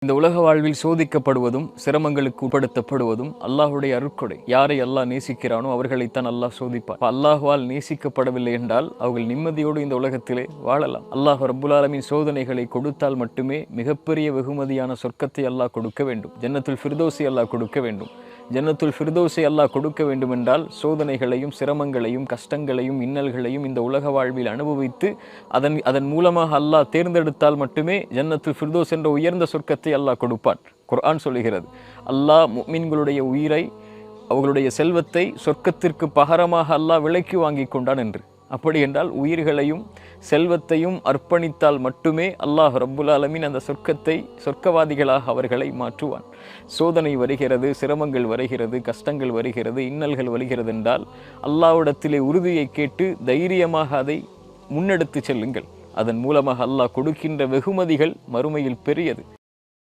இந்த உலக வாழ்வில் சோதிக்கப்படுவதும் சிரமங்களுக்கு உட்படுத்தப்படுவதும் அல்லாஹுடைய அருட்கொடை. யாரை அல்லாஹ் நேசிக்கிறானோ அவர்களைத்தான் அல்லாஹ் சோதிப்பார். அல்லாஹுவால் நேசிக்கப்படவில்லை என்றால் அவர்கள் நிம்மதியோடு இந்த உலகத்திலே வாழலாம். அல்லாஹ் ரப்புல் ஆலமீன் சோதனைகளை கொடுத்தால் மட்டுமே மிகப்பெரிய வெகுமதியான சொர்க்கத்தை அல்லாஹ் கொடுக்க வேண்டும். ஜன்னத்துல் ஃபிர்தௌஸை அல்லாஹ் கொடுக்க வேண்டும். ஜன்னத்துல் ஃபிர்தௌஸை அல்லாஹ் கொடுக்க வேண்டுமென்றால் சோதனைகளையும் சிரமங்களையும் கஷ்டங்களையும் இன்னல்களையும் இந்த உலக வாழ்வில் அனுபவித்து அதன் மூலமாக அல்லாஹ் தேர்ந்தெடுத்தால் மட்டுமே ஜன்னத்துல் ஃபிர்தௌஸ் என்ற உயர்ந்த சொர்க்கத்தை அல்லாஹ் கொடுப்பான். குர்ஆன் சொல்லுகிறது, அல்லாஹ் முஃமின்களுடைய உயிரை, அவர்களுடைய செல்வத்தை சொர்க்கத்திற்கு பகரமாக அல்லாஹ் விலைக்கு வாங்கி கொண்டான் என்று. அப்படி என்றால் உயிர்களையும் செல்வத்தையும் அர்ப்பணித்தால் மட்டுமே அல்லாஹ் ரப்புல் ஆலமீன் அந்த சொர்க்கவாதிகளாக அவர்களை மாற்றுவான். சோதனை வருகிறது, சிரமங்கள் வருகிறது, கஷ்டங்கள் வருகிறது, இன்னல்கள் வருகிறது என்றால் அல்லாஹ்விடத்திலே உறுதியை கேட்டு தைரியமாக அதை முன்னெடுத்து செல்லுங்கள். அதன் மூலமாக அல்லாஹ் கொடுக்கின்ற வெகுமதிகள் மறுமையில் பெரியது.